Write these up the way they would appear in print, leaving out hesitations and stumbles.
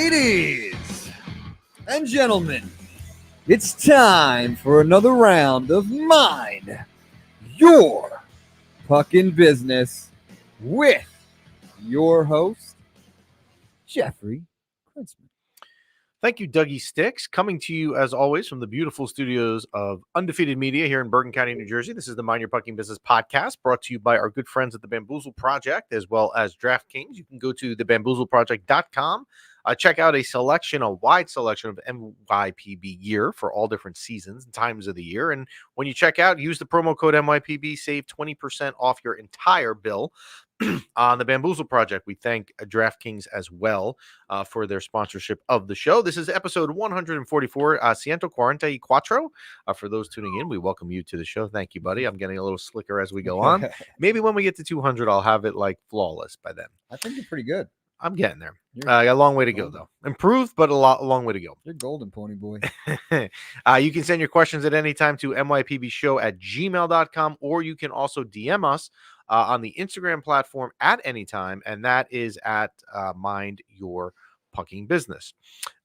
Ladies and gentlemen, it's time for another round of Mind Your Puckin' Business with your host, Jeffrey Klinsman. Thank you, Dougie Sticks. Coming to you, as always, from the beautiful studios of Undefeated Media here in Bergen County, New Jersey. This is the Mind Your Pucking Business podcast, brought to you by our good friends at the Bamboozle Project, as well as DraftKings. You can go to thebamboozleproject.com. Check out a wide selection of MYPB gear for all different seasons and times of the year. And when you check out, use the promo code MYPB, save 20% off your entire bill. On the Bamboozle Project, we thank DraftKings as well for their sponsorship of the show. This is episode 144, Ciento Quarenta y Cuatro. For those tuning in, we welcome you to the show. Thank you, buddy. I'm getting a little slicker as we go on. Maybe when we get to 200, I'll have it like flawless by then. I think you're pretty good. I'm getting there. I got a long way to go, though. Improved, but a long way to go. You're golden, pony boy. You can send your questions at any time to mypbshow@gmail.com, or you can also DM us on the Instagram platform at any time, and that is at Mind Your Pucking Business.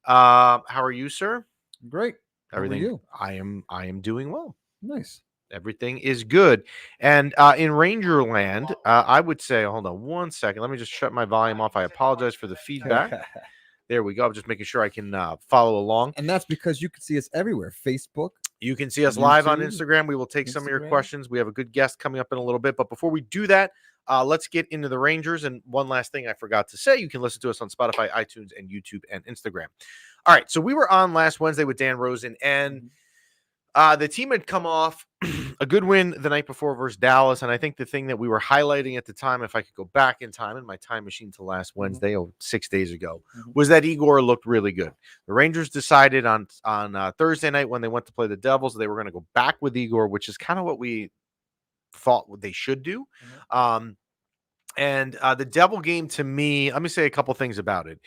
How are you, sir? Great. Everything. How are you? I am doing well. Nice. Everything is good. And in Rangerland, I would say, hold on one second. Let me just shut my volume off. I apologize for the feedback. There we go. I'm just making sure I can follow along. And that's because you can see us everywhere. Facebook. You can see us live on Instagram. We will take some of your questions. We have a good guest coming up in a little bit. But before we do that, let's get into the Rangers. And one last thing I forgot to say, you can listen to us on Spotify, iTunes, and YouTube and Instagram. All right. So we were on last Wednesday with Dan Rosen, and the team had come off a good win the night before versus Dallas. And I think the thing that we were highlighting at the time, if I could go back in time in my time machine to last Wednesday, 6 days ago, was that Igor looked really good. The Rangers decided on Thursday night when they went to play the Devils, they were going to go back with Igor, which is kind of what we thought they should do. And the Devil game, to me, let me say a couple things about it.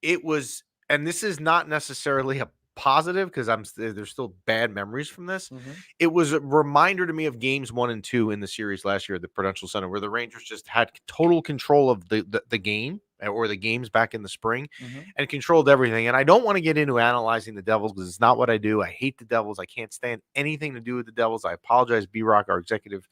It was, and this is not necessarily a positive because there's still bad memories from this. It was a reminder to me of games 1 and 2 in the series last year at the Prudential Center, where the Rangers just had total control of the game or the games back in the spring and controlled everything. And I don't want to get into analyzing the Devils because it's not what I do. I hate the Devils. I can't stand anything to do with the Devils. I apologize, B-Rock, our executive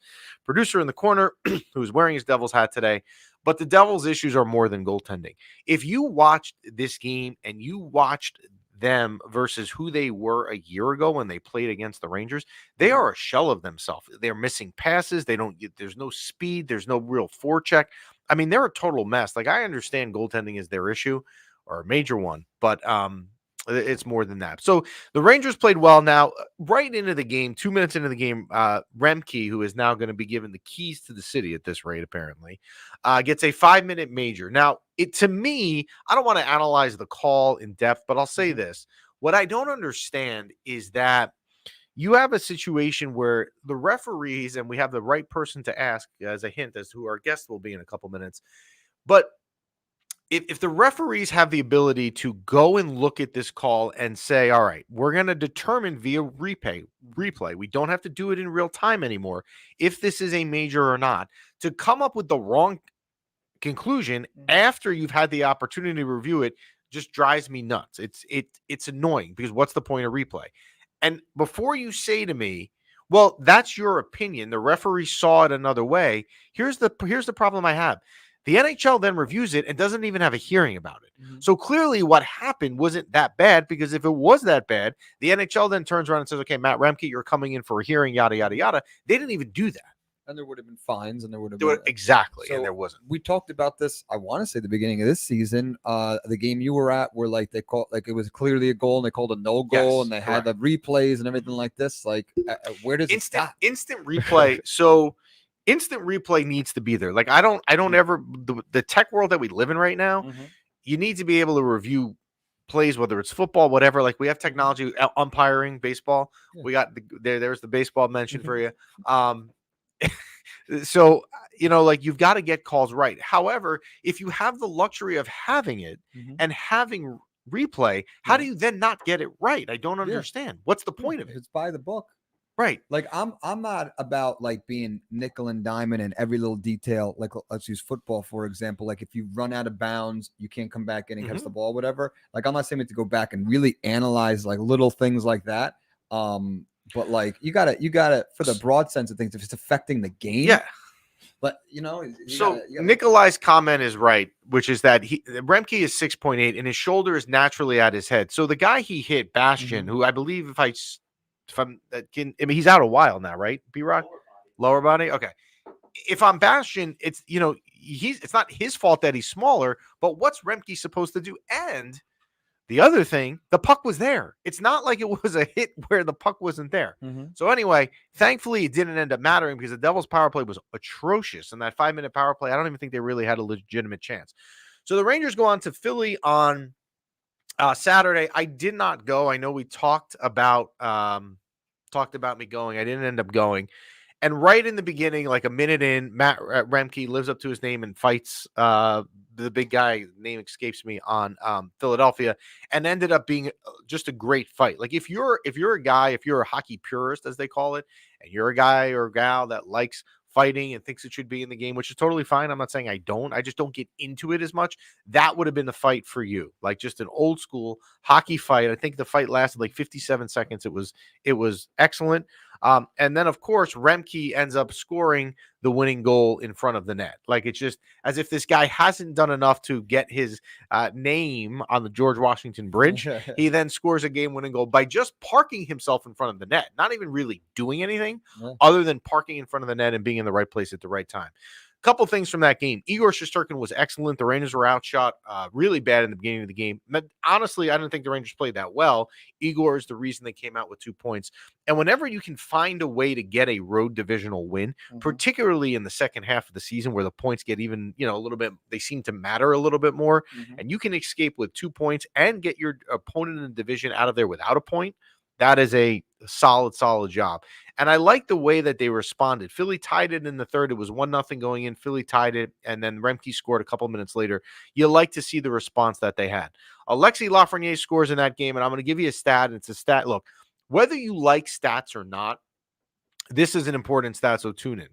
producer in the corner, who's wearing his Devils hat today. But the Devils' issues are more than goaltending. If you watched this game and you watched them versus who they were a year ago when they played against the Rangers, they are a shell of themselves. They're missing passes. There's no speed. There's no real forecheck. I mean, they're a total mess. Like, I understand goaltending is their issue or a major one, but it's more than that. So the Rangers played well. Now, right into the game, 2 minutes into the game, Remke, who is now going to be given the keys to the city at this rate, apparently, gets a 5-minute major. Now, to me, I don't want to analyze the call in depth, but I'll say this. What I don't understand is that you have a situation where the referees, and we have the right person to ask as a hint as to who our guest will be in a couple minutes, but if the referees have the ability to go and look at this call and say, all right, we're going to determine via replay, we don't have to do it in real time anymore, if this is a major or not, to come up with the wrong conclusion after you've had the opportunity to review it just drives me nuts. It's annoying because what's the point of replay? And before you say to me, well, that's your opinion, the referee saw it another way, here's the problem I have. The NHL then reviews it and doesn't even have a hearing about it. So clearly what happened wasn't that bad, because if it was that bad, the NHL then turns around and says, okay, Matt Remke, you're coming in for a hearing, yada, yada, yada. They didn't even do that. And there would have been fines, and there would have been exactly, so and there wasn't. We talked about this, I want to say the beginning of this season, the game you were at, where like they called, like it was clearly a goal and they called a no goal, and they had the replays and everything like this. Like, where does it stop? Instant replay? So instant replay needs to be there. Like, I don't ever, the tech world that we live in right now, you need to be able to review plays, whether it's football, whatever. Like, we have technology, umpiring, baseball. We got there's the baseball mention for you. So, like, you've got to get calls right. However, if you have the luxury of having it and having replay, how do you then not get it right? I don't understand. What's the point of it? It's by the book. Right. Like I'm not about like being nickel and diamond in every little detail. Like let's use football for example. Like if you run out of bounds, you can't come back in and catch the ball, whatever. Like I'm not saying to go back and really analyze like little things like that. But like you gotta for the broad sense of things, if it's affecting the game. Yeah. But you so Nikolai's comment is right, which is that Remke is 6.8 and his shoulder is naturally at his head. So the guy he hit, Bastian, who I believe he's out a while now, right? B-Rock, lower body. Okay. If I'm Bastian, it's it's not his fault that he's smaller, but what's Remke supposed to do? And the other thing, the puck was there. It's not like it was a hit where the puck wasn't there. So anyway, thankfully it didn't end up mattering because the Devils' power play was atrocious. And that 5-minute power play, I don't even think they really had a legitimate chance. So the Rangers go on to Philly on Saturday. I did not go. I know we talked about me going. I didn't end up going. And right in the beginning, like a minute in, Matt Remke lives up to his name and fights the big guy, name escapes me, on Philadelphia, and ended up being just a great fight. Like if you're a guy, if you're a hockey purist, as they call it, and you're a guy or a gal that likes fighting and thinks it should be in the game, which is totally fine. I'm not saying I don't. I just don't get into it as much. That would have been the fight for you. Like just an old school hockey fight. I think the fight lasted like 57 seconds. It was excellent. And then, of course, Remke ends up scoring the winning goal in front of the net. Like it's just as if this guy hasn't done enough to get his name on the George Washington Bridge. He then scores a game-winning goal by just parking himself in front of the net, not even really doing anything other than parking in front of the net and being in the right place at the right time. Couple things from that game. Igor Shesterkin was excellent. The Rangers were outshot really bad in the beginning of the game. But honestly, I didn't think the Rangers played that well. Igor is the reason they came out with 2 points. And whenever you can find a way to get a road divisional win, particularly in the second half of the season where the points get even, a little bit, they seem to matter a little bit more, and you can escape with 2 points and get your opponent in the division out of there without a point, that is a solid job. And I like the way that they responded. Philly tied it in the third. It was 1-0 going in. Philly tied it, and then Remke scored a couple minutes later. You like to see the response that they had. Alexis Lafreniere scores in that game, and I'm going to give you a stat. It's a stat. Look, whether you like stats or not, this is an important stat, so tune in.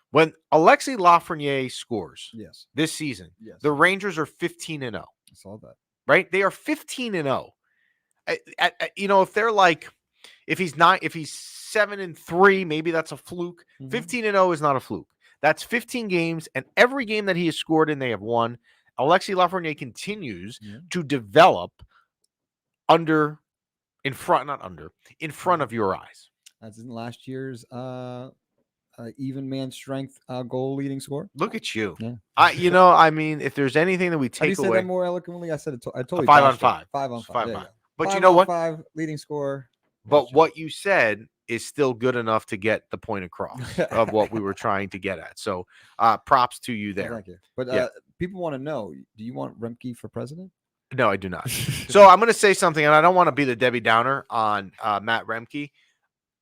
When Alexis Lafreniere scores this season, the Rangers are 15-0. I saw that. Right? They are 15-0. If they're like, if he's 7-3, maybe that's a fluke. 15-0 is not a fluke. That's 15 games, and every game that he has scored in, they have won. Alexis Lafreniere continues to develop in front of your eyes. That's in last year's even man strength goal leading score. Look at you. Yeah. If there's anything that we take away. How do you say that more eloquently? I said it. I told you 5-on-5. 5-on-5. But you know what? 5 leading score. But what you said is still good enough to get the point across of what we were trying to get at. So props to you there. Thank you. But people want to know, do you want Remke for president? No, I do not. So I'm going to say something, and I don't want to be the Debbie Downer on Matt Remke.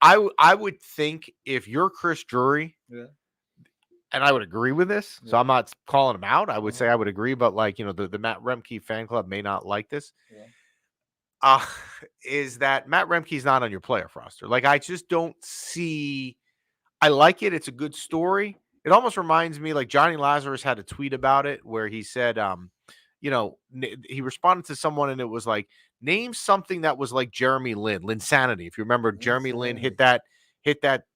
I would think if you're Chris Drury, and I would agree with this, so I'm not calling him out. I would say I would agree, but the Matt Remke fan club may not like this. Is that Matt Remke's not on your playoff roster. Like, I just don't see – I like it. It's a good story. It almost reminds me, like Johnny Lazarus had a tweet about it where he said, he responded to someone and it was like, name something that was like Jeremy Lin, Linsanity. If you remember, Jeremy Lin hit that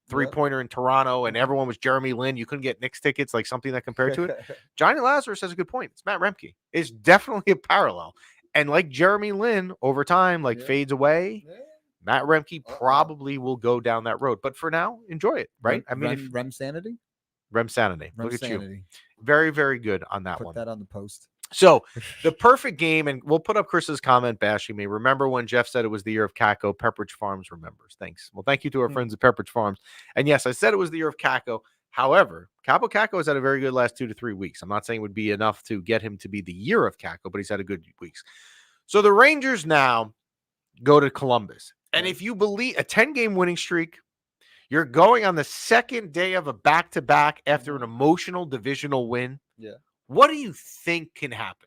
three-pointer in Toronto and everyone was Jeremy Lin. You couldn't get Knicks tickets, like something that compared to it. Johnny Lazarus has a good point. It's Matt Remke. It's definitely a parallel. And like Jeremy Lin, over time, fades away. Matt Remke probably will go down that road. But for now, enjoy it, right? Rem Sanity? Rem Sanity. Look at you. Very, very good on that one. Put that on the post. So the perfect game, and we'll put up Chris's comment bashing me. Remember when Jeff said it was the year of Kako? Pepperidge Farms remembers. Thanks. Well, thank you to our friends at Pepperidge Farms. And yes, I said it was the year of Kako. However, Capo Kako has had a very good last 2 to 3 weeks. I'm not saying it would be enough to get him to be the year of Kako, but he's had a good weeks. So the Rangers now go to Columbus. And if you believe a 10-game winning streak, you're going on the second day of a back-to-back after an emotional divisional win. Yeah. What do you think can happen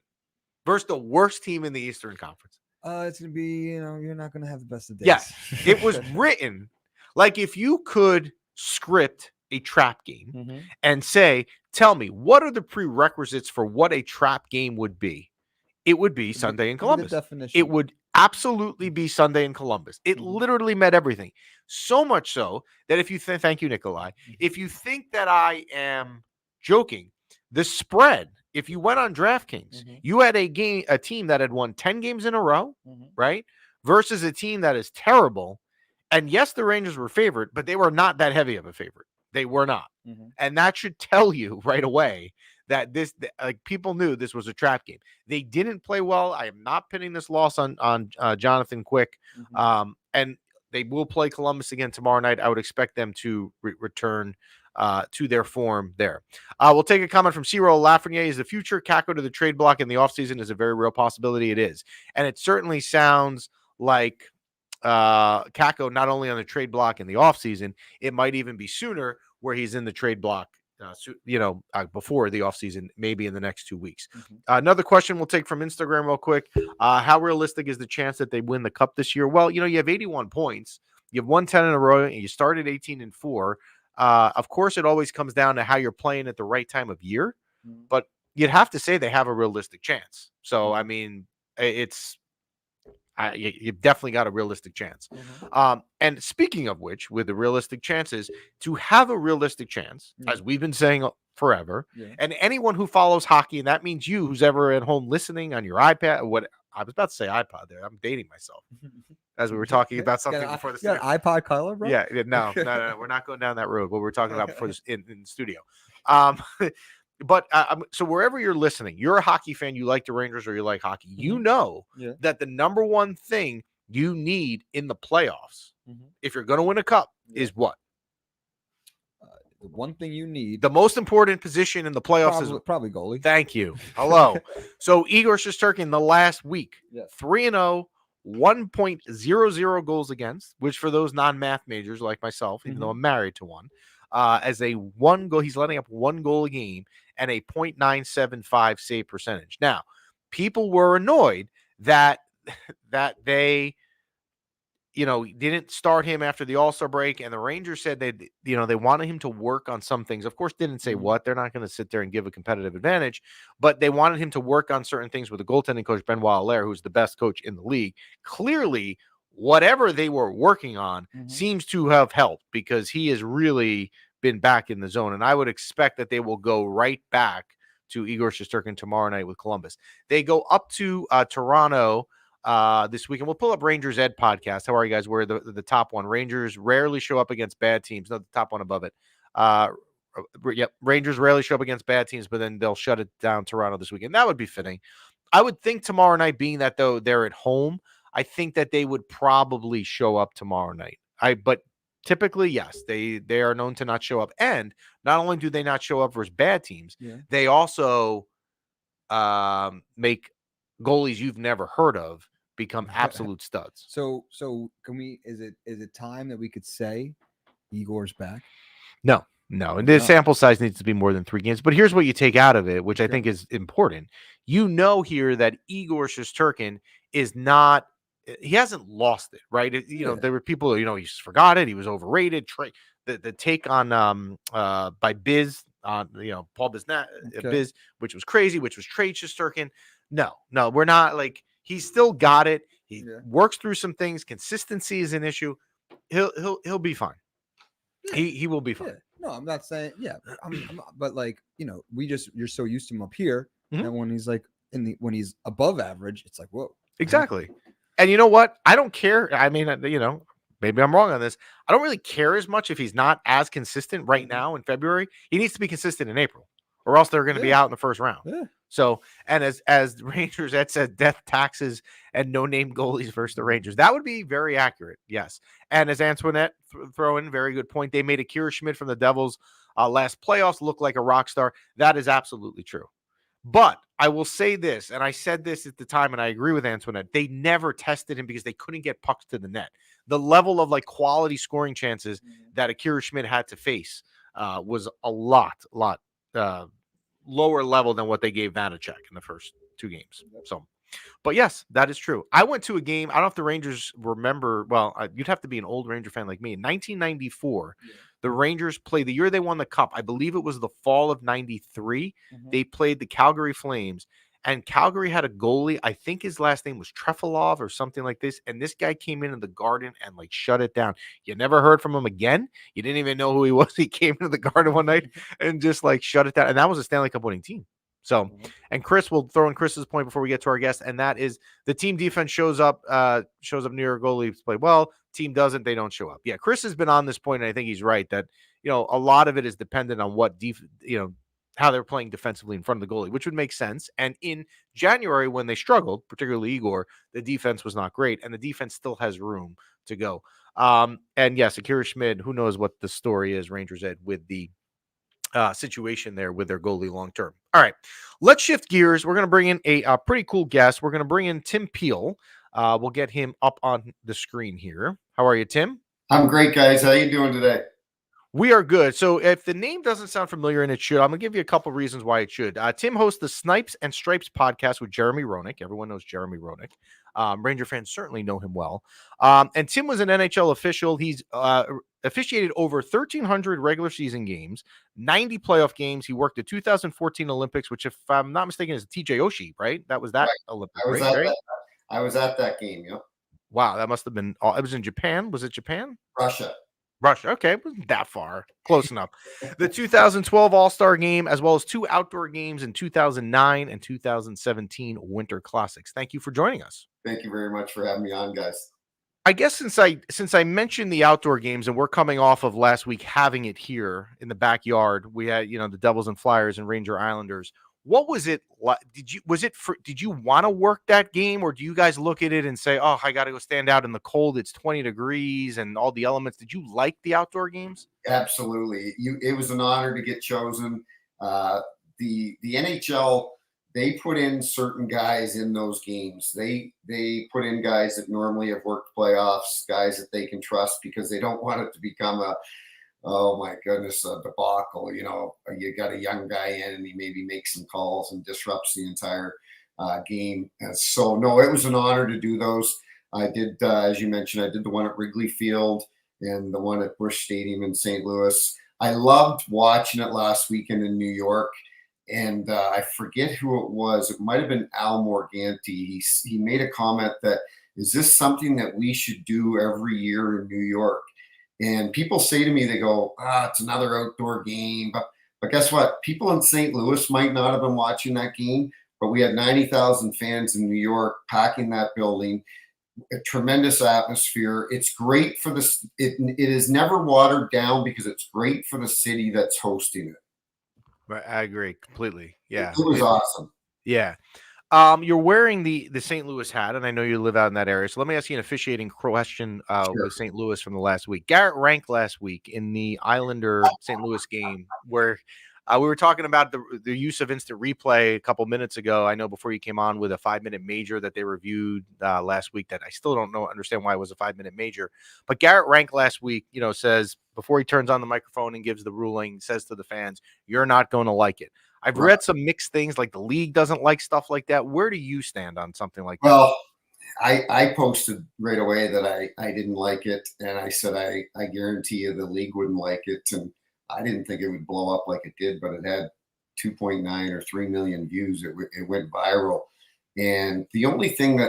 versus the worst team in the Eastern Conference? It's going to be, you're not going to have the best of days. Yes. It was written. Like if you could script a trap game Mm-hmm. and say, tell me, what are the prerequisites for what a trap game would be? It would be Sunday in Give me the Columbus. definition. It would absolutely be Sunday in Columbus. It literally met everything. So much so that if you think, thank you, Nikolai, if you think that I am joking, the spread, if you went on DraftKings, you had a team that had won 10 games in a row, right? Versus a team that is terrible. And yes, the Rangers were favored, but they were not that heavy of a favorite. They were not. And that should tell you right away that this, like, people knew this was a trap game. They didn't play well. I am not pinning this loss on Jonathan Quick. And they will play Columbus again tomorrow night. I would expect them to return to their form there. We'll take a comment from Cyril Lafreniere. Is the future Kako to the trade block in the offseason is a very real possibility? It is. And it certainly sounds like Kako not only on the trade block in the offseason, it might even be sooner where he's in the trade block, before the offseason, maybe in the next 2 weeks. Another question we'll take from Instagram real quick. How realistic is the chance that they win the cup this year? Well, you have 81 points. You have won 10 in a row, and you started 18-4. Of course, it always comes down to how you're playing at the right time of year, but you'd have to say they have a realistic chance. So, I mean, you've definitely got a realistic chance. And speaking of which, with the realistic chances, to have a realistic chance, as we've been saying forever, and anyone who follows hockey, and that means you, who's ever at home listening on your iPad, I was about to say iPod there. I'm dating myself. As we were talking about something before the iPod color, bro? Yeah, no, we're not going down that road. What we're talking about before this in the studio. But so wherever you're listening, you're a hockey fan, you like the Rangers or you like hockey, you know that the number one thing you need in the playoffs, if you're going to win a cup, is what? The one thing you need. The most important position in the playoffs is probably goalie. Thank you. Hello. So Igor Shesterkin the last week, 3-0, 1.00 goals against, which for those non-math majors like myself, even though I'm married to one, as a one goal, he's letting up one goal a game and a .975 save percentage. Now, people were annoyed that they, didn't start him after the All-Star break, and the Rangers said they wanted him to work on some things. Of course, didn't say what. They're not going to sit there and give a competitive advantage, but they wanted him to work on certain things with the goaltending coach, Benoit Allaire, who's the best coach in the league. Clearly, whatever they were working on seems to have helped, because he has really been back in the zone. And I would expect that they will go right back to Igor Shesterkin tomorrow night with Columbus. They go up to Toronto this weekend. We'll pull up Rangers Ed podcast. How are you guys? We're the top one. Rangers rarely show up against bad teams. No, the top one above it. Rangers rarely show up against bad teams, but then they'll shut it down Toronto this weekend. That would be fitting. I would think tomorrow night, being that though they're at home, I think that they would probably show up tomorrow night. But typically, yes, they are known to not show up. And not only do they not show up versus bad teams, they also make goalies you've never heard of become absolute studs. So can we? Is it time that we could say Igor's back? No. And the sample size needs to be more than 3 games. But here's what you take out of it, which I think is important. Here that Igor Shesterkin is not. He hasn't lost it, right? There were people, he's forgot it. He was overrated. The take on by Biz on Paul Biznat, Biz, which was crazy, which was trade Shesterkin. No, we're not like, he's still got it. He works through some things. Consistency is an issue. He'll be fine. He will be fine. Yeah. No, I'm not saying but like, you're so used to him up here, and when he's like when he's above average, it's like, whoa. Exactly. And you know what? I don't care. I mean, maybe I'm wrong on this. I don't really care as much if he's not as consistent right now in February. He needs to be consistent in April, or else they're going to be out in the first round. Yeah. So, and as the Rangers, that said, death, taxes, and no-name goalies versus the Rangers. That would be very accurate, yes. And as Antoinette throw in, very good point, they made Akira Schmid from the Devils last playoffs look like a rock star. That is absolutely true. But I will say this, and I said this at the time, and I agree with Antoinette, they never tested him because they couldn't get pucks to the net. The level of quality scoring chances that Akira Schmid had to face was a lot lower level than what they gave Vanacek in the first 2 games. So But yes, that is true. I went to a game. I don't know if the Rangers remember. Well, you'd have to be an old Ranger fan like me. In 1994, the Rangers played the year they won the Cup. I believe it was the fall of '93. They played the Calgary Flames, and Calgary had a goalie. I think his last name was Trefilov or something like this. And this guy came into the Garden and like shut it down. You never heard from him again. You didn't even know who he was. He came into the Garden one night and just like shut it down. And that was a Stanley Cup winning team. So, and Chris will throw in Chris's point before we get to our guest, and that is the team defense shows up near goalies play well. Team doesn't, they don't show up. Yeah, Chris has been on this point, and I think he's right that a lot of it is dependent on what how they're playing defensively in front of the goalie, which would make sense. And in January, when they struggled, particularly Igor, the defense was not great, and the defense still has room to go. And yes, Akira Schmid, who knows what the story is, Rangers Ed, with the situation there with their goalie long term. All right, let's shift gears. We're going to bring in a pretty cool guest. We're going to bring in Tim Peele. We'll get him up on the screen here. How are you, Tim? I'm great, guys. How you doing today? We are good. So if the name doesn't sound familiar, and it should, I'm going to give you a couple reasons why it should. Tim hosts the Snipes and Stripes podcast with Jeremy Roenick. Everyone knows Jeremy Roenick. Ranger fans certainly know him well. And Tim was an NHL official. He's officiated over 1,300 regular season games, 90 playoff games. He worked the 2014 Olympics, which, if I'm not mistaken, is TJ Oshie, right? That was that right. Olympic, I was at that game, Wow, that must have been – it was in Japan. Was it Japan? Russia. Okay, it wasn't that far. Close enough. The 2012 All-Star Game, as well as 2 outdoor games in 2009 and 2017 Winter Classics. Thank you for joining us. Thank you very much for having me on, guys. I guess since I mentioned the outdoor games, and we're coming off of last week having it here in the backyard, we had the Devils and Flyers and Ranger Islanders. What was it like? Did you want to work that game, or do you guys look at it and say, "Oh, I got to go stand out in the cold. It's 20 degrees and all the elements." Did you like the outdoor games? Absolutely. It was an honor to get chosen. The NHL, they put in certain guys in those games. They put in guys that normally have worked playoffs, guys that they can trust, because they don't want it to become a, oh my goodness, a debacle. You got a young guy in and he maybe makes some calls and disrupts the entire game. And so, no, it was an honor to do those. I did, as you mentioned, I did the one at Wrigley Field and the one at Busch Stadium in St. Louis. I loved watching it last weekend in New York. And I forget who it was. It might have been Al Morganti. He made a comment that, is this something that we should do every year in New York? And people say to me, they go, it's another outdoor game. But guess what? People in St. Louis might not have been watching that game, but we had 90,000 fans in New York packing that building. A tremendous atmosphere. It's great for this. It is never watered down because it's great for the city that's hosting it. Right, I agree completely. Yeah, it was awesome. Yeah. You're wearing the St. Louis hat, and I know you live out in that area. So let me ask you an officiating question with St. Louis from the last week. Garrett Rank last week in the Islander St. Louis game, where we were talking about the use of instant replay a couple minutes ago. I know before you came on with a 5-minute major that they reviewed last week that I still don't understand why it was a 5-minute major. But Garrett Rank last week, says before he turns on the microphone and gives the ruling, says to the fans, "You're not going to like it." I've read some mixed things, like the league doesn't like stuff like that. Where do you stand on something like that? Well, I posted right away that I didn't like it. And I said, I guarantee you the league wouldn't like it. And I didn't think it would blow up like it did, but it had 2.9 or 3 million views. It went viral. And the only thing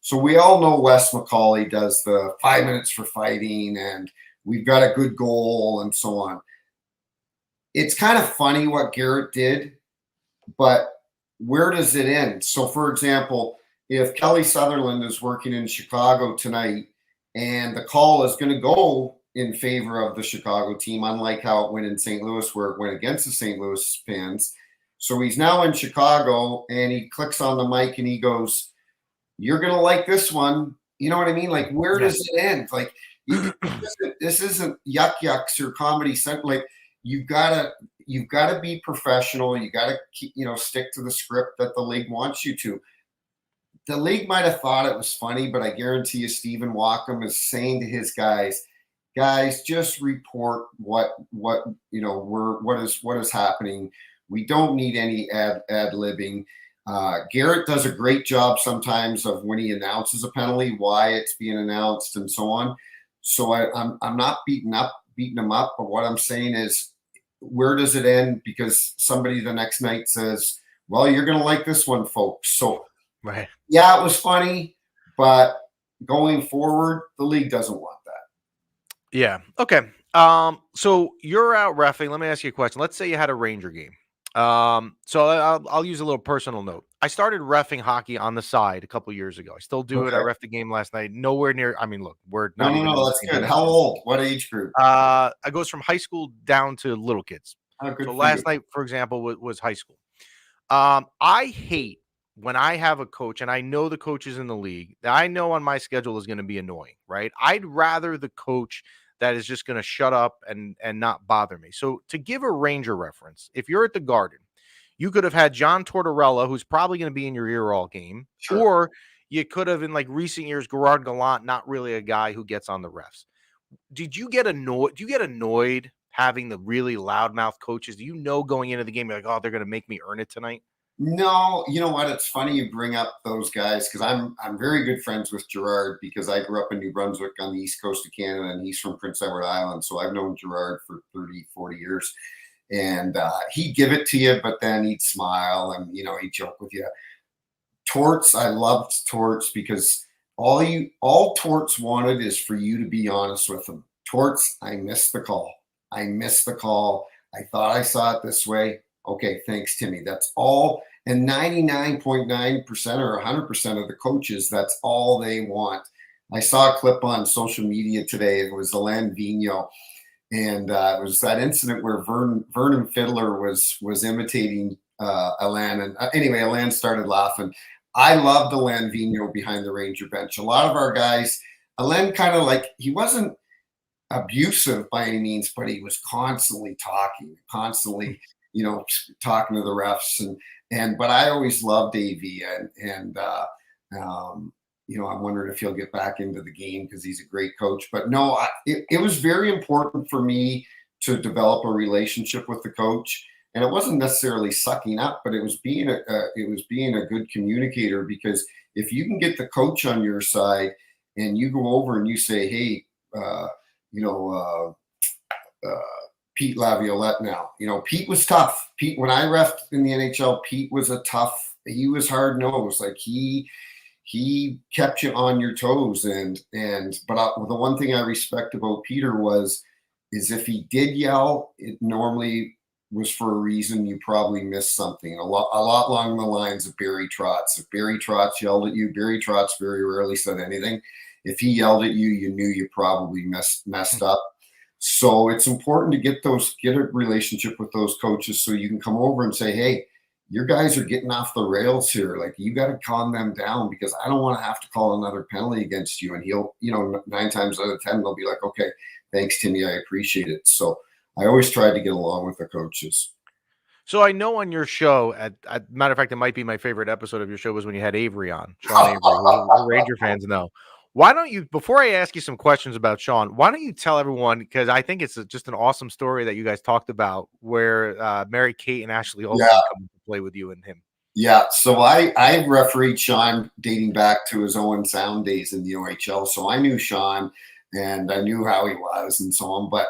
so we all know Wes McCauley does the 5 minutes for fighting and we've got a good goal and so on. It's kind of funny what Garrett did, but where does it end? So, for example, if Kelly Sutherland is working in Chicago tonight and the call is going to go in favor of the Chicago team, unlike how it went in St. Louis, where it went against the St. Louis fans. So he's now in Chicago and he clicks on the mic and he goes, "You're going to like this one." You know what I mean? Like, where does it end? Like, this isn't Yuck Yucks or Comedy Central. Like, you've got to be professional. You got to stick to the script that the league wants you to. The league might have thought it was funny, but I guarantee you, Stephen Wacom is saying to his guys, just report what is happening. We don't need any ad libbing. Garrett does a great job sometimes of when he announces a penalty, why it's being announced and so on. So I'm not beating him up, but what I'm saying is, where does it end? Because somebody the next night says, well, you're going to like this one, folks. So right. Yeah, it was funny, but going forward, the league doesn't want that. Yeah. Okay. So you're out reffing. Let me ask you a question. Let's say you had a Ranger game. So I'll use a little personal note. I started reffing hockey on the side a couple years ago. I still do it. I reffed the game last night. Nowhere near. I mean, look, we're not even. No, that's good. How old? What age group? It goes from high school down to little kids. Oh, so last night, for example, was high school. I hate when I have a coach, and I know the coaches in the league that I know on my schedule is going to be annoying, right? I'd rather the coach that is just going to shut up and not bother me. So to give a Ranger reference, if you're at the Garden, you could have had John Tortorella, who's probably going to be in your ear all game, Sure. or you could have, in like recent years, Gerard Gallant, not really a guy who gets on the refs. Did you get annoyed? Do you get annoyed having the really loudmouth coaches? Do you know going into the game, you're like, oh, they're going to make me earn it tonight? No, you know what? It's funny you bring up those guys because I'm very good friends with Gerard because I grew up in New Brunswick on the east coast of Canada and he's from Prince Edward Island. So I've known Gerard for 30, 40 years. And he'd give it to you, but then he'd smile and, he'd joke with you. Torts, I loved Torts because all Torts wanted is for you to be honest with him. Torts, I missed the call. I thought I saw it this way. Okay, thanks, Timmy. That's all. And 99.9% or 100% of the coaches, that's all they want. I saw a clip on social media today. It was Alain Vigneault. And it was that incident where Vernon Fiddler was imitating Alain. And anyway, Alain started laughing. I loved Alain Vigneault behind the Ranger bench. A lot of our guys, Alain kind of he wasn't abusive by any means, but he was constantly talking, talking to the refs but I always loved AV and I'm wondering if he'll get back into the game because he's a great coach. But no, it was very important for me to develop a relationship with the coach, and it wasn't necessarily sucking up, but it was being a good communicator because if you can get the coach on your side and you go over and you say, hey, Pete Laviolette now. Pete was tough. Pete, when I refed in the NHL, Pete was he was hard nosed. He kept you on your toes. But the one thing I respect about Peter is if he did yell, it normally was for a reason. You probably missed something. A lot along the lines of Barry Trotz. If Barry Trotz yelled at you, Barry Trotz very rarely said anything. If he yelled at you, you knew you probably messed up. So it's important to get a relationship with those coaches so you can come over and say, hey, your guys are getting off the rails here. You got to calm them down because I don't want to have to call another penalty against you. And he'll, 9 times out of 10, they'll be like, okay, thanks, Timmy. I appreciate it. So I always tried to get along with the coaches. So I know on your show, matter of fact, it might be my favorite episode of your show was when you had Avery on, Sean Avery, who Ranger fans know. Why don't you, before I ask you some questions about Sean, why don't you tell everyone, because I think it's just an awesome story that you guys talked about where Mary Kate and Ashley Olsen come to play with you and him. Yeah, so I refereed Sean dating back to his Owen Sound days in the OHL. So I knew Sean and I knew how he was and so on. But,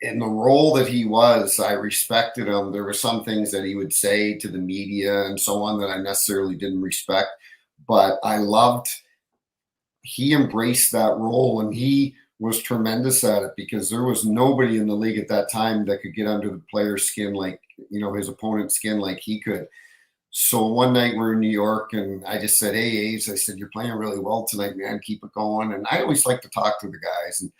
in the role that he was, I respected him. There were some things that he would say to the media and so on that I necessarily didn't respect. But I loved, he embraced that role and he was tremendous at it because there was nobody in the league at that time that could get under the player's skin his opponent's skin like he could. So one night we're in New York and I just said, hey, Aves, I said, you're playing really well tonight, man. Keep it going. And I always like to talk to the guys. And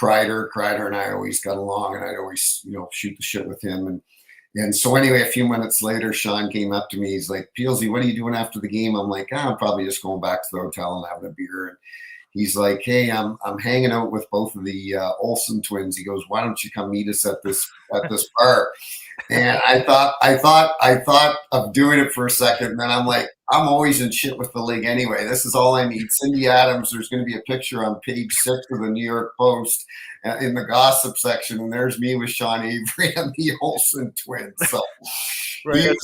Kreider and I always got along and I'd always, shoot the shit with him. And so anyway, a few minutes later, Sean came up to me. He's like, Peelsy, what are you doing after the game? I'm like, I'm probably just going back to the hotel and having a beer. And he's like, hey, I'm hanging out with both of the Olsen twins. He goes, why don't you come meet us at this bar? And I thought of doing it for a second. And then I'm like, I'm always in shit with the league anyway. This is all I need. Cindy Adams, there's going to be a picture on page 6 of the New York Post in the gossip section. And there's me with Sean Avery and the Olsen twins. So Right.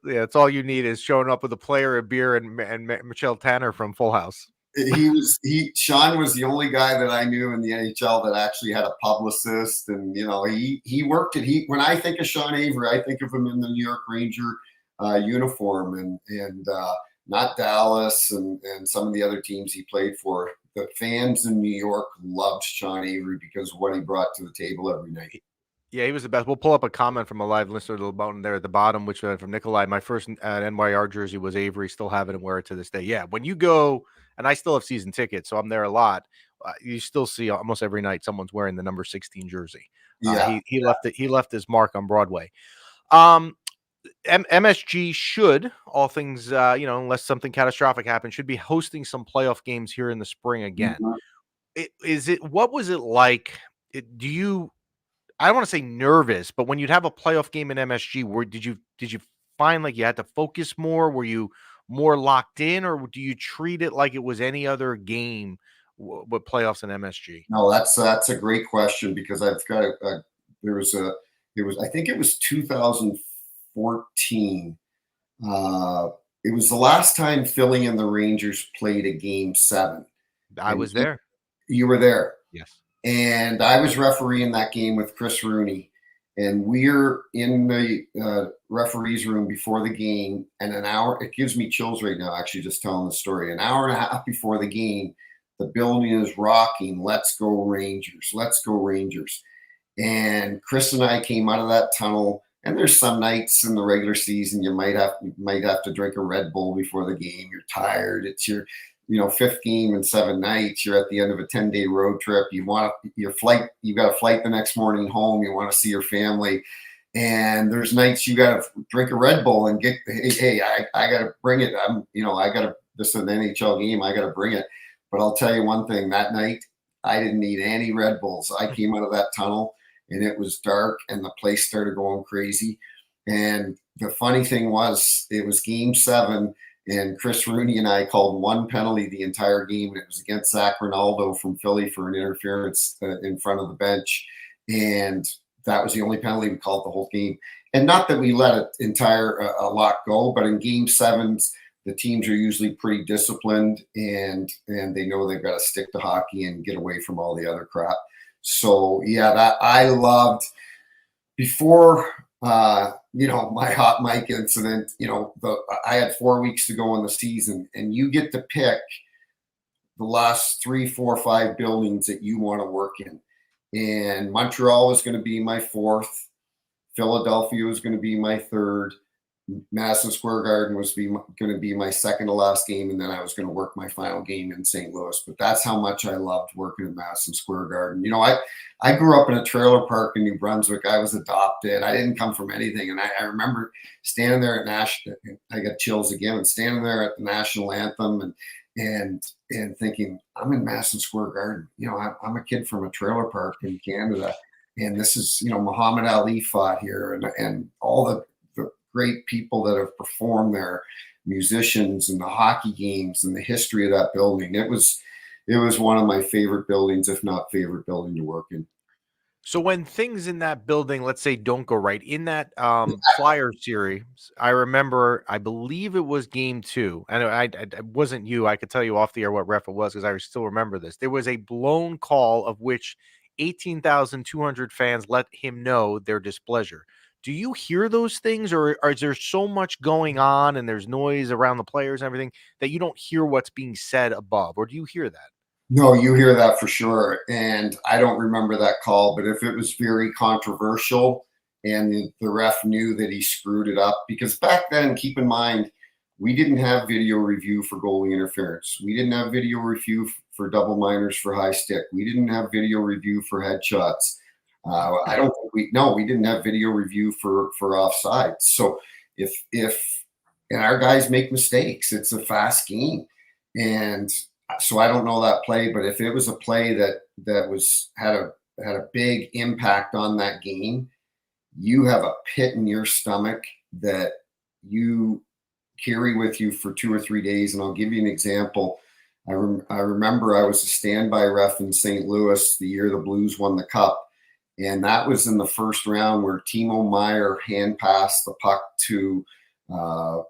That's all you need is showing up with a player, a beer, and Michelle Tanner from Full House. Sean was the only guy that I knew in the NHL that actually had a publicist, and he worked it. When I think of Sean Avery, I think of him in the New York Ranger uniform, and not Dallas and some of the other teams he played for. The fans in New York loved Sean Avery because of what he brought to the table every night. Yeah, he was the best. We'll pull up a comment from a live listener to the button there at the bottom, which from Nikolai. My first NYR jersey was Avery. Still have it and wear it to this day. Yeah, when you go, and I still have season tickets, so I'm there a lot. You still see almost every night someone's wearing the number 16 jersey. He left it. He left his mark on Broadway. MSG should, all things unless something catastrophic happens, should be hosting some playoff games here in the spring again. Mm-hmm. What was it like? I don't want to say nervous, but when you'd have a playoff game in MSG, did you find like you had to focus more? Were you more locked in, or do you treat it like it was any other game with playoffs in MSG? No, that's a great question, because I've got I think it was 2014. It was the last time Philly and the Rangers played a game 7. I was there. You were there. Yes. And I was refereeing that game with Chris Rooney, and we're in the referee's room before the game. And it gives me chills right now, actually, just telling the story. An hour and a half before the game, the building is rocking. Let's go Rangers. Let's go Rangers. And Chris and I came out of that tunnel. And there's some nights in the regular season you might have to drink a Red Bull before the game. You're tired. It's your 5th game in 7 nights. You're at the end of a 10-day road trip. You got a flight the next morning home. You want to see your family. And there's nights you got to drink a Red Bull and get, hey, I got to bring it. This is an NHL game. I got to bring it. But I'll tell you one thing, that night, I didn't need any Red Bulls. I came out of that tunnel and it was dark and the place started going crazy. And the funny thing was, it was game 7. And Chris Rooney and I called one penalty the entire game, and it was against Zach Ronaldo from Philly for an interference in front of the bench. And that was the only penalty we called the whole game. And not that we let a lot go, but in game 7s, the teams are usually pretty disciplined, and they know they've got to stick to hockey and get away from all the other crap. So, yeah, that I loved before my hot mic incident. I had 4 weeks to go in the season, and you get to pick the last 3, 4, 5 buildings that you want to work in. And Montreal was going to be my 4th. Philadelphia was going to be my 3rd. Madison Square Garden was going to be my 2nd to last game, and then I was going to work my final game in St. Louis. But that's how much I loved working in Madison Square Garden. I grew up in a trailer park in New Brunswick. I was adopted. I didn't come from anything. And I remember standing there at National. I got chills again. And standing there at the national anthem and thinking, I'm in Madison Square Garden. I'm a kid from a trailer park in Canada, and this is Muhammad Ali fought here, and all the great people that have performed there, musicians, and the hockey games and the history of that building. It was one of my favorite buildings, if not favorite building to work in. So when things in that building, let's say, don't go right in that Flyer series, I remember, I believe it was game 2. And it wasn't you. I could tell you off the air what ref it was, because I still remember this. There was a blown call of which 18,200 fans let him know their displeasure. Do you hear those things, or is there so much going on and there's noise around the players and everything that you don't hear what's being said above, or do you hear that? No, you hear that for sure. And I don't remember that call, but if it was very controversial and the ref knew that he screwed it up, because back then, keep in mind, we didn't have video review for goalie interference. We didn't have video review for double minors for high stick. We didn't have video review for headshots. We didn't have video review for offside. So if our guys make mistakes, it's a fast game. And so I don't know that play, but if it was a play that had a big impact on that game, you have a pit in your stomach that you carry with you for 2 or 3 days. And I'll give you an example. I remember I was a standby ref in St. Louis the year the Blues won the Cup. And that was in the first round where Timo Meier hand passed the puck to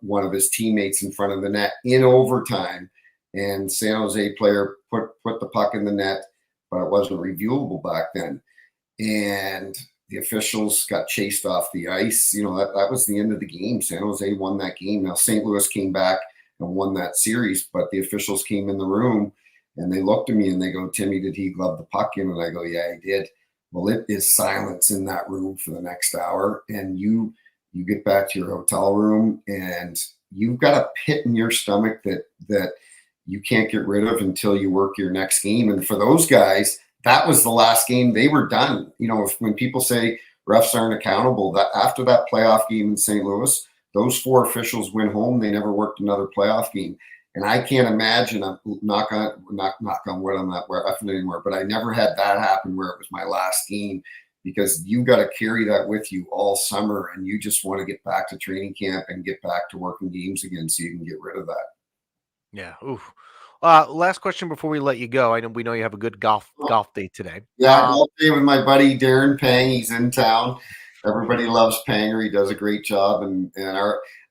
one of his teammates in front of the net in overtime. And San Jose player put the puck in the net, but it wasn't reviewable back then. And the officials got chased off the ice. You know, that was the end of the game. San Jose won that game. Now, St. Louis came back and won that series, but the officials came in the room and they looked at me and they go, Timmy, did he glove the puck in? And I go, yeah, he did. Well, it is silence in that room for the next hour. And you get back to your hotel room and you've got a pit in your stomach that you can't get rid of until you work your next game. And for those guys, that was the last game. They were done. You know, when people say refs aren't accountable, that after that playoff game in St. Louis, those 4 officials went home. They never worked another playoff game. And I can't imagine, knock on wood, I'm not effing anymore, but I never had that happen where it was my last game, because you got to carry that with you all summer and you just want to get back to training camp and get back to working games again so you can get rid of that. Yeah. Oof. Last question before we let you go. We know you have a good golf day today. Yeah, golf day with my buddy Darren Pang. He's in town. Everybody loves Panger. He does a great job, and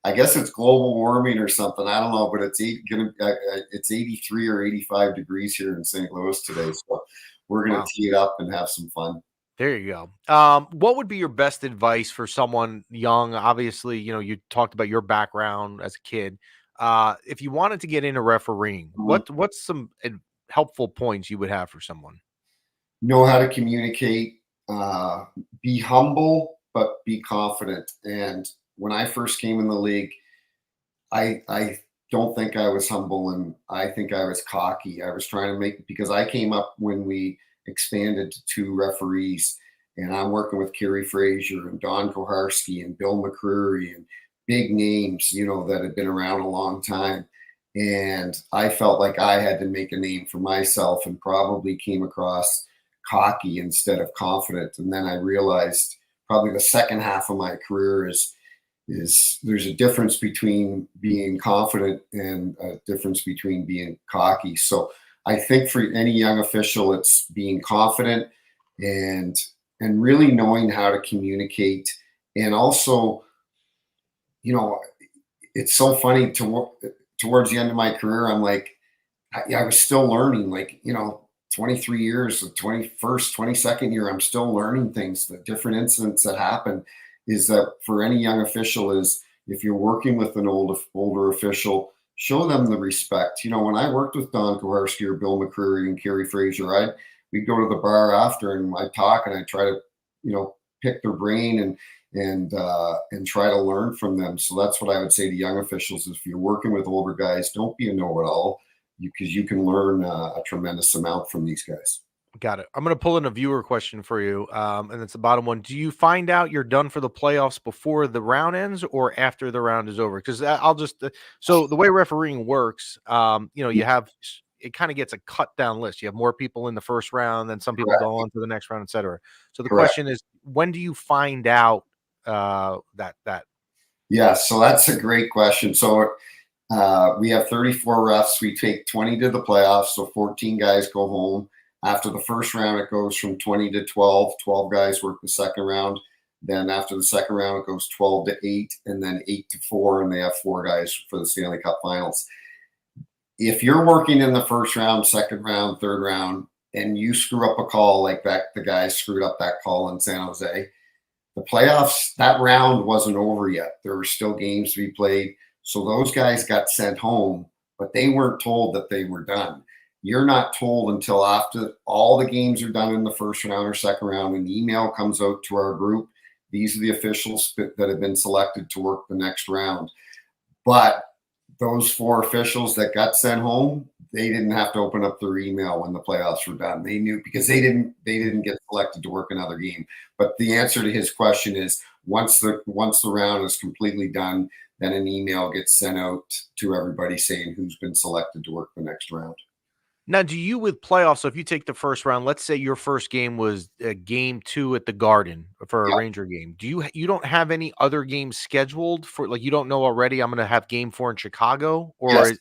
I guess it's global warming or something. I don't know, but it's 83 or 85 degrees here in St. Louis today. So we're gonna tee it up and have some fun. There you go. What would be your best advice for someone young? Obviously, you know, you talked about your background as a kid. If you wanted to get into refereeing, what's some helpful points you would have for someone? Know how to communicate, be humble, but be confident. And when I first came in the league, I don't think I was humble, and I think I was cocky. I was trying to because I came up when we expanded to 2 referees, and I'm working with Kerry Frazier and Don Koharski and Bill McCreary and big names, you know, that had been around a long time. And I felt like I had to make a name for myself and probably came across cocky instead of confident. And then I realized probably the second half of my career is there's a difference between being confident and a difference between being cocky. So I think for any young official, it's being confident and really knowing how to communicate. And also, you know, it's so funny towards the end of my career, I'm like, I was still learning, like, you know, 23 years, the 21st, 22nd year, I'm still learning things. The different incidents that happen is that for any young official is if you're working with an older official, show them the respect. You know, when I worked with Don Koharski or Bill McCreary and Kerry Frazier, we'd go to the bar after and I'd talk and I'd try to, you know, pick their brain and try to learn from them. So that's what I would say to young officials is if you're working with older guys, don't be a know-it-all, because you can learn a tremendous amount from these guys. Got it. I'm going to pull in a viewer question for you. And it's the bottom one. Do you find out you're done for the playoffs before the round ends or after the round is over? Because I'll just, so the way refereeing works, you know, you have, it kind of gets a cut down list. You have more people in the first round, then some people go on to the next round, et cetera. So the question is, when do you find out that? Yeah, so that's a great question. So we have 34 refs. We take 20 to the playoffs. So 14 guys go home. After the first round, it goes from 20 to 12. 12 guys work the second round. Then after the second round, it goes 12 to 8, and then 8 to 4, and they have 4 guys for the Stanley Cup Finals. If you're working in the first round, second round, third round, and you screw up a call like that, the guys screwed up that call in San Jose, the playoffs, that round wasn't over yet. There were still games to be played. So those guys got sent home, but they weren't told that they were done. You're not told until after all the games are done in the first round or second round. An email comes out to our group. These are the officials that have been selected to work the next round. But those 4 officials that got sent home, they didn't have to open up their email when the playoffs were done. They knew because they didn't get selected to work another game. But the answer to his question is once the round is completely done, then an email gets sent out to everybody saying who's been selected to work the next round. Now, do you with playoffs, so if you take the first round, let's say your first game was game 2 at the Garden for a Ranger game. Do you don't have any other games scheduled for, like, you don't know already I'm going to have game 4 in Chicago? Or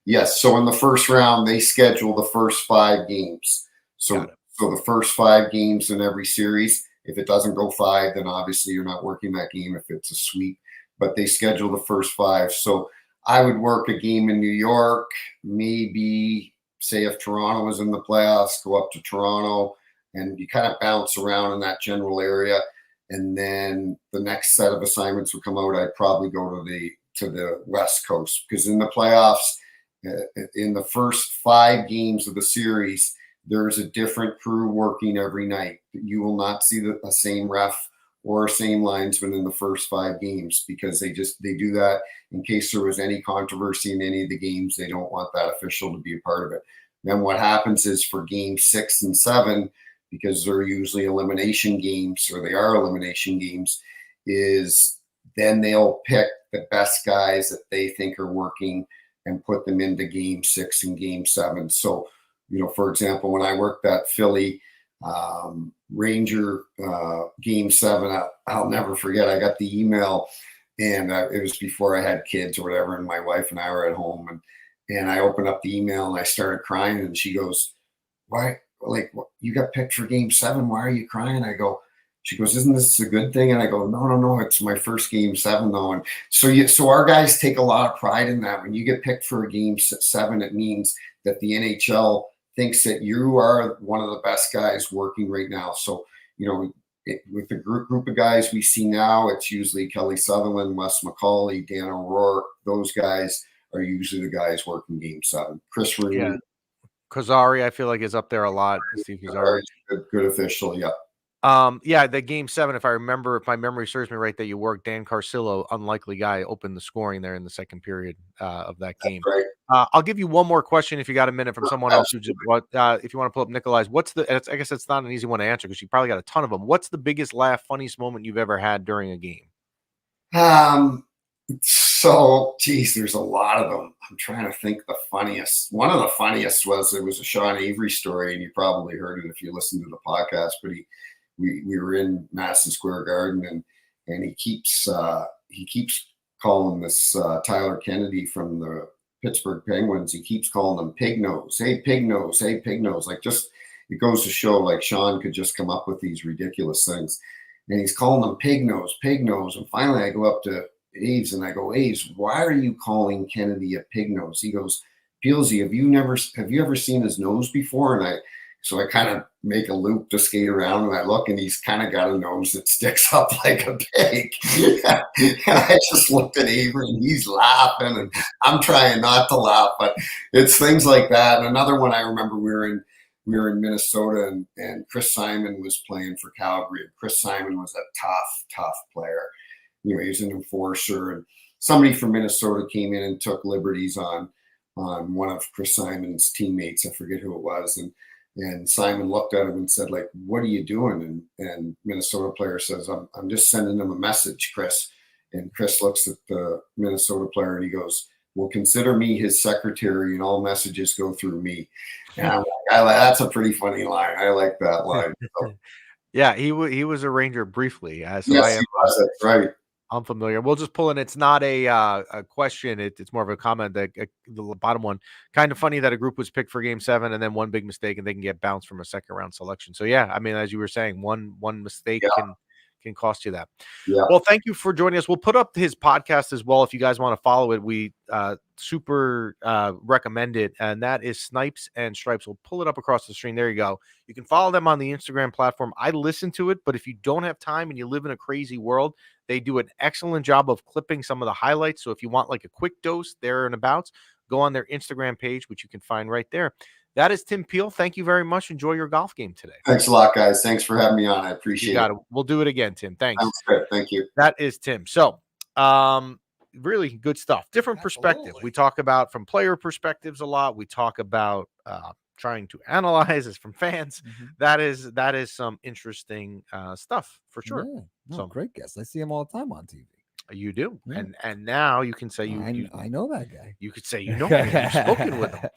yes. So in the first round, they schedule the first 5 games. So the first 5 games in every series, If it doesn't go 5, then obviously you're not working that game if it's a sweep. But they schedule the first 5. So I would work a game in New York, maybe say if Toronto was in the playoffs, go up to Toronto, and you kind of bounce around in that general area. And then the next set of assignments would come out. I'd probably go to the West Coast, because in the playoffs, in the first 5 games of the series, there's a different crew working every night. You will not see the same ref or same linesman in the first 5 games, because they do that in case there was any controversy in any of the games. They don't want that official to be a part of it. Then what happens is for game 6 and 7, because they're usually elimination games, or they are elimination games, is then they'll pick the best guys that they think are working and put them into game 6 and game 7. So, for example, when I worked that Philly Ranger game 7, I'll never forget. I got the email, and it was before I had kids or whatever, and my wife and I were at home, and I opened up the email and I started crying, and she goes, "Why? Like, you got picked for game 7. Why are you crying?" She goes, "Isn't this a good thing?" And I go, no, it's my first game 7 though. And so our guys take a lot of pride in that. When you get picked for a game 7, it means that the NHL thinks that you are one of the best guys working right now. So, with the group of guys we see now, it's usually Kelly Sutherland, Wes McCauley, Dan O'Rourke. Those guys are usually the guys working game 7. Chris Rooney. Yeah. Kazari, I feel like, is up there a lot. Steve Kazari. Good official, yeah. The game 7, if my memory serves me right, that you worked, Dan Carcillo, unlikely guy, opened the scoring there in the second period of that game. Right. I'll give you one more question if you got a minute from someone else who just if you want to pull up Nikolai's. I guess it's not an easy one to answer because you probably got a ton of them. What's the biggest laugh, funniest moment you've ever had during a game? So, geez, there's a lot of them. I'm trying to think the funniest. One of the funniest was a Sean Avery story, and you probably heard it if you listened to the podcast. But we were in Madison Square Garden, and he keeps calling this Tyler Kennedy from the Pittsburgh Penguins. He keeps calling them pig nose. Hey, pig nose. Hey, pig nose. Like, just, it goes to show, like, Sean could just come up with these ridiculous things. And he's calling them pig nose, pig nose. And finally I go up to Aves and I go, "Aves, why are you calling Kennedy a pig nose?" He goes, "Peelsy, have you ever seen his nose before?" And I kind of make a loop to skate around, and I look, and he's kind of got a nose that sticks up like a pig. And I just looked at Avery, and he's laughing, and I'm trying not to laugh, but it's things like that. And another one I remember, we were in Minnesota, and Chris Simon was playing for Calgary. Chris Simon was a tough player. He was an enforcer, and somebody from Minnesota came in and took liberties on one of Chris Simon's teammates. I forget who it was. And Simon looked at him and said, like, "What are you doing?" And Minnesota player says, I'm just sending him a message, Chris." And Chris looks at the Minnesota player and he goes, "Well, consider me his secretary, and all messages go through me." And I'm like, that's a pretty funny line. I like that line. So, yeah, he was a Ranger briefly. Yes, he was. That's right. I'm familiar. We'll just pull in. It's not a question. It's more of a comment. That the bottom one, kind of funny that a group was picked for game 7 and then one big mistake and they can get bounced from a second round selection. So yeah, I mean, as you were saying, one mistake can cost you that. Yeah. Well, thank you for joining us. We'll put up his podcast as well if you guys want to follow it. We super recommend it, and that is Snipes and Stripes. We'll pull it up across the screen. There you go. You can follow them on the Instagram platform. I listen to it, but if you don't have time and you live in a crazy world, they do an excellent job of clipping some of the highlights. So if you want like a quick dose there and abouts, go on their Instagram page, which you can find right there. That is Tim Peele. Thank you very much. Enjoy your golf game today. Thanks a lot, guys. Thanks for having me on. I appreciate it. We'll do it again, Tim. Thanks. Sounds good. Thank you. That is Tim. So, really good stuff. Different perspective. We talk about from player perspectives a lot. We talk about trying to analyze as from fans. Mm-hmm. That is some interesting stuff for sure. Yeah. No, so great guest. I see him all the time on TV. You do. Yeah. And now you can say I know that guy. You could say you know him. You've spoken with him.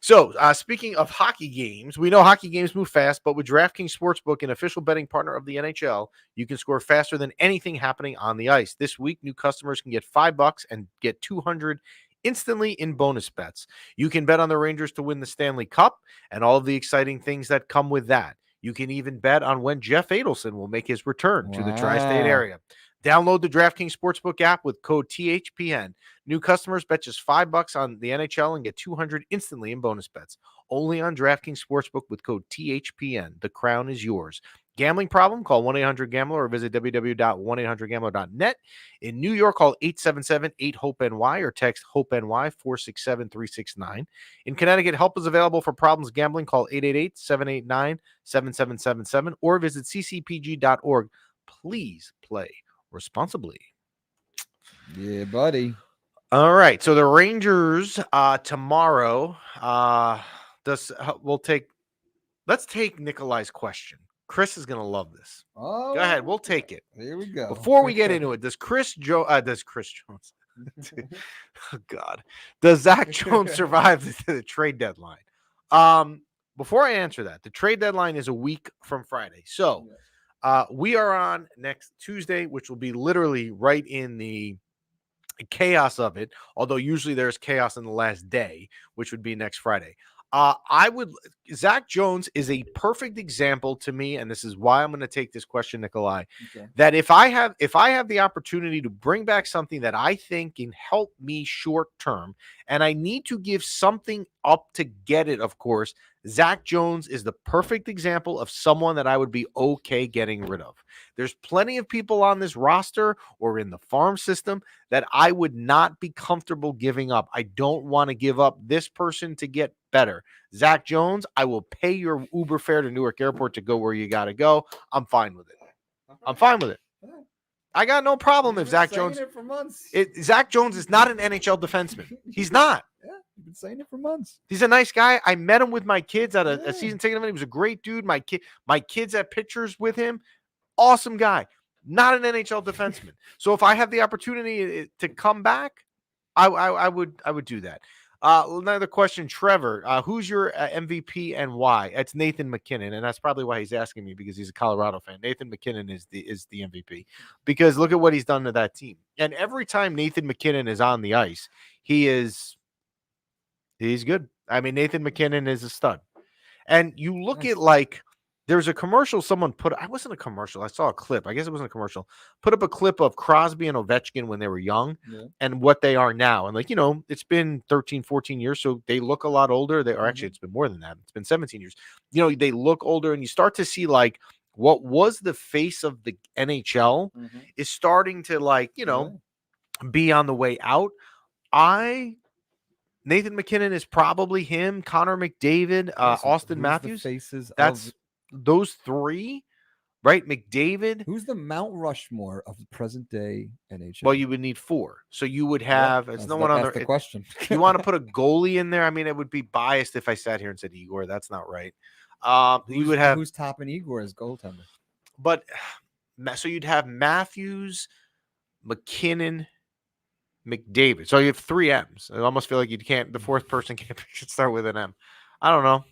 So speaking of hockey games, we know hockey games move fast, but with DraftKings Sportsbook, an official betting partner of the NHL, you can score faster than anything happening on the ice. This week, new customers can get $5 and get $200 instantly in bonus bets. You can bet on the Rangers to win the Stanley Cup and all of the exciting things that come with that. You can even bet on when Jeff Adelson will make his return to the tri-state Wow. area. Download the DraftKings Sportsbook app with code THPN. New customers bet just $5 on the NHL and get $200 instantly in bonus bets. Only on DraftKings Sportsbook with code THPN. The crown is yours. Gambling problem? Call 1-800-GAMBLER or visit www.1800gambler.net. In New York, call 877-8-HOPE-NY or text HOPE-NY 467-369. In Connecticut, help is available for problems gambling. Call 888-789-7777 or visit ccpg.org. Please play responsibly. Yeah, buddy. All right. So the Rangers tomorrow let's take Nikolai's question. Chris is going to love this. Oh, go ahead. We'll take it. Here we go. Before we get into it, does Chris Jones oh God. Does Zach Jones survive the trade deadline? Before I answer that, the trade deadline is a week from Friday. So we are on next Tuesday, which will be literally right in the chaos of it, although usually there's chaos in the last day, which would be next Friday. Zach Jones is a perfect example to me, and this is why I'm going to take this question, Nikolai, that if I have the opportunity to bring back something that I think can help me short term, and I need to give something up to get it, of course, Zach Jones is the perfect example of someone that I would be okay getting rid of. There's plenty of people on this roster or in the farm system that I would not be comfortable giving up. I don't want to give up this person to get better. Zach Jones, I will pay your Uber fare to Newark Airport to go where you got to go. I'm fine with it. I'm fine with it. I got no problem if Zach Jones. It for months. Zach Jones is not an NHL defenseman. He's not. Yeah, you've been saying it for months. He's a nice guy. I met him with my kids at a season ticket event. He was a great dude. My kids have pictures with him. Awesome guy. Not an NHL defenseman. So if I have the opportunity to come back, I would do that. Another question, Trevor. Who's your MVP and why? It's Nathan McKinnon, and that's probably why he's asking me, because he's a Colorado fan. Nathan McKinnon is the MVP, because look at what he's done to that team. And every time Nathan McKinnon is on the ice, he's good. I mean, Nathan McKinnon is a stud. And you look at, like, there's a commercial someone put. I wasn't a commercial. I saw a clip. I guess it wasn't a commercial. Put up a clip of Crosby and Ovechkin when they were young and what they are now. And, like, it's been 13, 14 years, so they look a lot older. Actually, it's been more than that. It's been 17 years. They look older, and you start to see, like, what was the face of the NHL is starting to, like, be on the way out. Nathan McKinnon is probably him. Connor McDavid, Austin Matthews. That's those three, right? McDavid. Who's the Mount Rushmore of the present day NHL? Well, you would need four. So you would have. It's no one on the question. You want to put a goalie in there? I mean, it would be biased if I sat here and said Igor. That's not right. You would have who's topping Igor as goaltender. But so you'd have Matthews, McKinnon, McDavid. So you have three M's. I almost feel like the fourth person should start with an M. I don't know.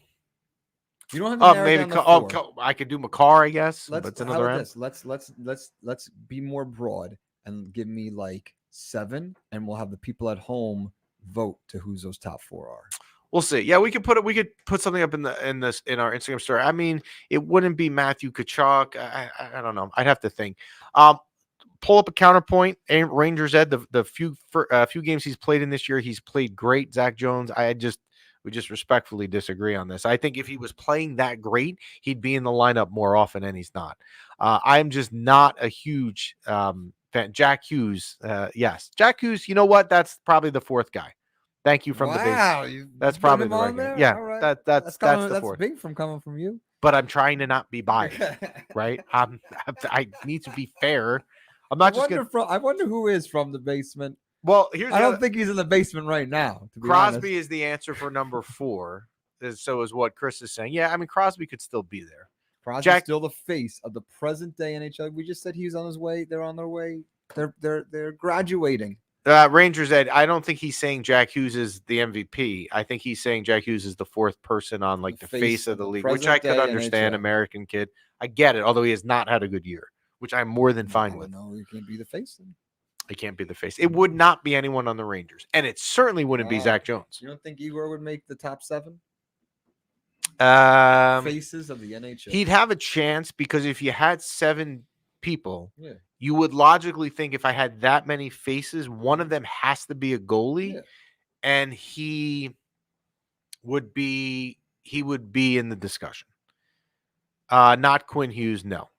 You don't have to narrow down the four. I could do McCarr, I guess. That's another M. Let's be more broad and give me like 7, and we'll have the people at home vote to who's those top 4 are. We'll see. Yeah, we could put something up in our Instagram story. I mean, it wouldn't be Matthew Tkachuk. I don't know. I'd have to think. Pull up a counterpoint. Rangers Ed, the few games he's played in this year, he's played great. Zach Jones, we just respectfully disagree on this. I think if he was playing that great, he'd be in the lineup more often, and he's not. I'm just not a huge fan. Jack Hughes, yes. Jack Hughes, you know what? That's probably the 4th guy. Thank you from the base. That's probably the right guy. Yeah, right. that's the 4th. That's big coming from you. But I'm trying to not be biased, right? I need to be fair. I'm not I wonder who is from the basement. Well, I don't think he's in the basement right now. To be Crosby honest. is the answer for number 4. So is what Chris is saying. Yeah, I mean, Crosby could still be there. Crosby's still the face of the present day NHL. We just said he's on his way. They're on their way. They're graduating. Rangers Ed, I don't think he's saying Jack Hughes is the MVP. I think he's saying Jack Hughes is the 4th person on, like, the face of the league, which I could understand. NHL. American kid, I get it. Although he has not had a good year, which I'm more than fine with. No, he can't be the face then. It can't be the face. It would not be anyone on the Rangers, and it certainly wouldn't be Zach Jones. You don't think Igor would make the top 7? faces of the NHL. He'd have a chance because if you had 7 people, Yeah. you would logically think if I had that many faces, one of them has to be a goalie, and he would be in the discussion. Not Quinn Hughes, no.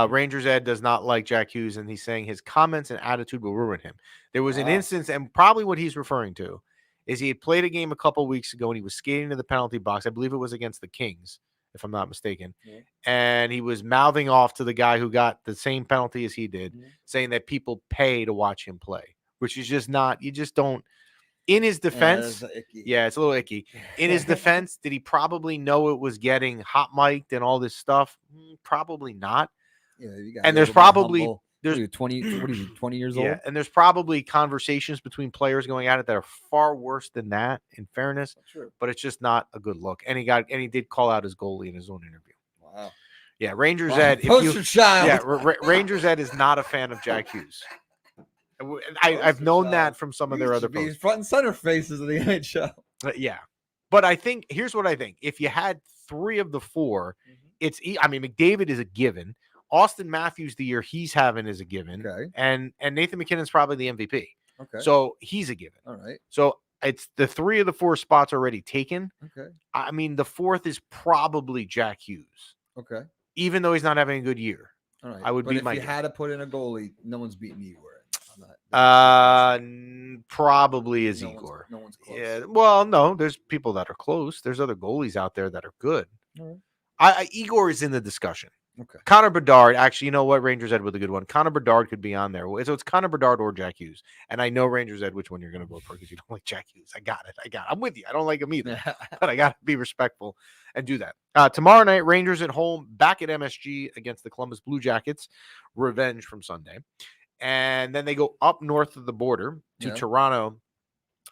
Rangers Ed does not like Jack Hughes, and he's saying his comments and attitude will ruin him. There was an instance, and probably what he's referring to is he had played a game a couple weeks ago, and he was skating to the penalty box. I believe it was against the Kings, if I'm not mistaken. Yeah. And he was mouthing off to the guy who got the same penalty as he did, saying that people pay to watch him play, which is just not – you just don't – in his defense, it's a little icky. In his defense, did he probably know it was getting hot mic'd and all this stuff? Probably not. Yeah, and there's probably there's 20 years old. Yeah, and there's probably conversations between players going at it that are far worse than that. In fairness, but it's just not a good look. And he did call out his goalie in his own interview. Wow. Yeah, Rangers Ed. Poster child. Yeah, Rangers Ed is not a fan of Jack Hughes. I've known that from some of their other posts. Front and center faces of the NHL. Yeah. But I think, here's what I think. If you had 3 of the 4, McDavid is a given. Austin Matthews, the year he's having, is a given. Okay. And Nathan McKinnon's probably the MVP. Okay. So he's a given. All right. So it's the 3 of the 4 spots already taken. Okay. I mean, the 4th is probably Jack Hughes. Okay. Even though he's not having a good year. All right. I would be my if you had to put in a goalie, no one's beating you. Probably is Igor. No one's close. Yeah. Well, no, there's people that are close. There's other goalies out there that are good. All right. Igor is in the discussion. Okay. Connor Bedard, actually, you know what? Rangers Ed with a good one. Connor Bedard could be on there. So it's Connor Bedard or Jack Hughes. And I know Rangers Ed which one you're going to vote for because you don't like Jack Hughes. I got it. I'm with you. I don't like him either. But I got to be respectful and do that. Tomorrow night, Rangers at home, back at MSG against the Columbus Blue Jackets. Revenge from Sunday. And then they go up north of the border to Toronto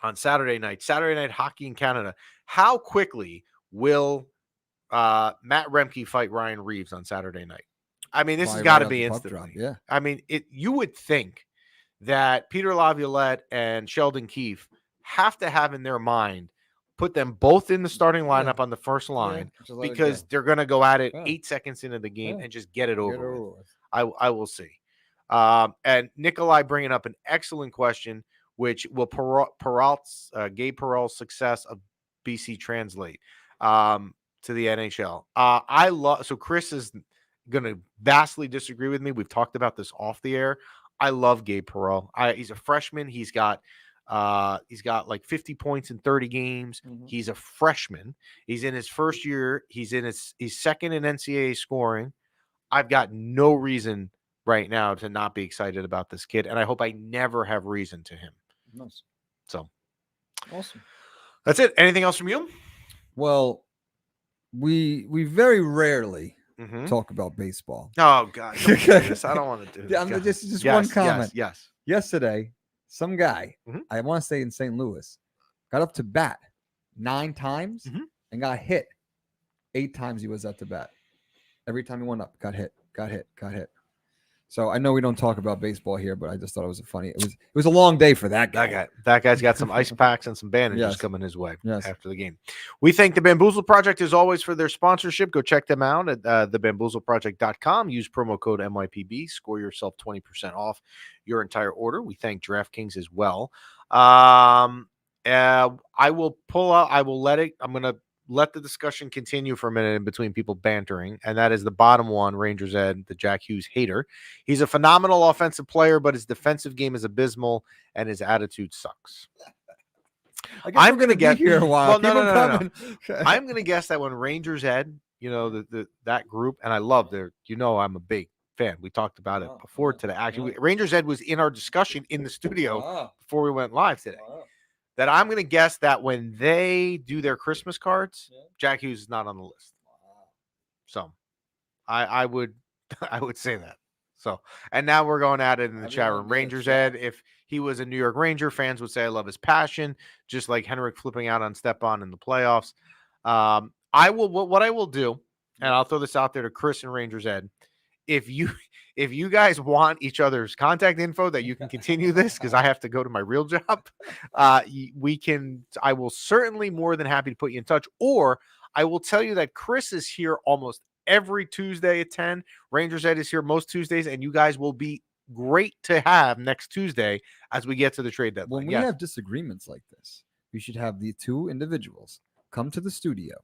on Saturday night. Saturday night hockey in Canada. How quickly will Matt Remke fight Ryan Reeves on Saturday night? I mean, this has got to be instantly. Yeah. I mean, you would think that Peter Laviolette and Sheldon Keefe have to have in their mind, put them both in the starting lineup on the first line because they're going to go at it 8 seconds into the game and just get it over with. I will see. And Nikolai bringing up an excellent question, which will Gabe Perreault's success of BC translate to the NHL? So Chris is going to vastly disagree with me. We've talked about this off the air. I love Gabe Perreault. He's a freshman. He's got like 50 points in 30 games. Mm-hmm. He's a freshman. He's in his first year. He's second in NCAA scoring. I've got no reason right now to not be excited about this kid, and I hope I never have reason to him. Nice. So awesome. That's it. Anything else from you? Well, we very rarely talk about baseball. Oh God, don't do this. I don't want to do this. Just one comment. Yes. Yesterday, some guy, I want to say in St. Louis, got up to bat 9 times and got hit 8 times. He was up to bat. Every time he went up, got hit. So I know we don't talk about baseball here, but I just thought it was it was a long day for that guy. That guy's got some ice packs and some bandages coming his way after the game. We thank the Bamboozle Project as always for their sponsorship. Go check them out at thebamboozleproject.com. Use promo code MYPB. Score yourself 20% off your entire order. We thank DraftKings as well. I will pull out. I'm going to let the discussion continue for a minute in between people bantering, and that is the bottom one, Rangers Ed, the Jack Hughes hater. He's a phenomenal offensive player, but his defensive game is abysmal, and his attitude sucks. I'm going to get here a while. Well, no. I'm going to guess that when Rangers Ed, that group, and I love I'm a big fan. We talked about it before today. Actually, Rangers Ed was in our discussion in the studio before we went live today. That I'm going to guess that when they do their Christmas cards, Jack Hughes is not on the list. So I would say that. So, and now we're going at it in the chat room. Rangers Ed, if he was a New York Ranger, fans would say, I love his passion, just like Henrik flipping out on Stepan in the playoffs. What I will do, and I'll throw this out there to Chris and Rangers Ed, if you guys want each other's contact info that you can continue this, because I have to go to my real job, I will certainly more than happy to put you in touch, or I will tell you that Chris is here almost every Tuesday at 10. Rangers Ed is here most Tuesdays, and you guys will be great to have next Tuesday as we get to the trade deadline. When we have disagreements like this, we should have the two individuals come to the studio,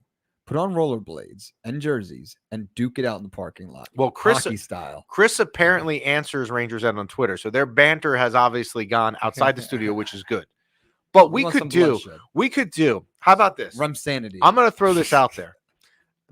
put on rollerblades and jerseys, and duke it out in the parking lot. Well, Chris, hockey style. Chris apparently answers Rangers Ed on Twitter, so their banter has obviously gone outside the studio, which is good. But we could do. How about this? Rum sanity. I'm going to throw this out there.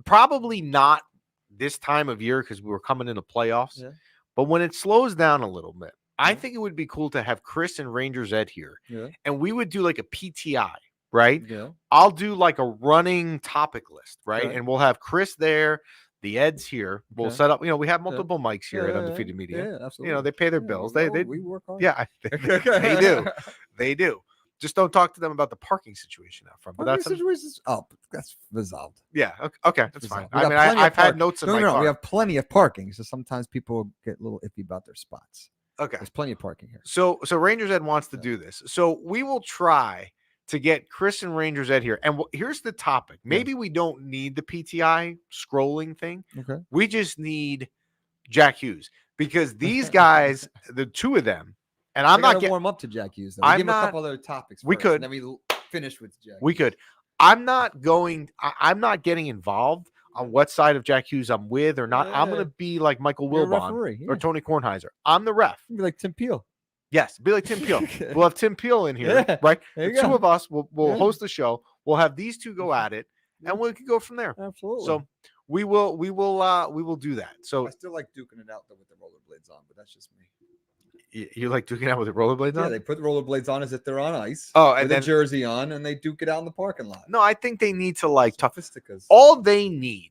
Probably not this time of year because we were coming into playoffs. Yeah. But when it slows down a little bit, I think it would be cool to have Chris and Rangers Ed here. Yeah. And we would do like a PTI, right? Yeah. I'll do like a running topic list, right? Okay. And we'll have Chris there. The Ed's here. We'll set up, we have multiple mics here at Yeah, Undefeated Media. Yeah, absolutely. They pay their bills. They work hard. Yeah, they do. They do. Just don't talk to them about the parking situation out front. But that's resolved. Yeah. Okay. That's fine. We I got mean, plenty of I've had park- notes in No, my no, car. we have plenty of parking. So sometimes people get a little iffy about their spots. Okay. There's plenty of parking here. So Rangers Ed wants to do this. So we will try to get Chris and Rangers Ed here. And here's the topic. Maybe we don't need the PTI scrolling thing. Okay. We just need Jack Hughes because these guys, the two of them, and I'm not getting warm up to Jack Hughes. Though. Give him a couple other topics. We first, could. And then we finish with Jack. We could. I'm not getting involved on what side of Jack Hughes I'm with or not. Yeah. I'm going to be like Michael You're a Wilbon referee, or Tony Kornheiser. I'm the ref. Be like Tim Peele. Yes, be like Tim Peele. We'll have Tim Peele in here, right? There The you two go. of us will host the show. We'll have these two go at it, and we can go from there. Absolutely. So we will do that. So I still like duking it out though with the rollerblades on, but that's just me. you like duking out with the rollerblades on? Yeah, they put the rollerblades on as if they're on ice. Oh, and with then a jersey on, and they duke it out in the parking lot. no, I think they need to like talk. Sophisticas. All they need.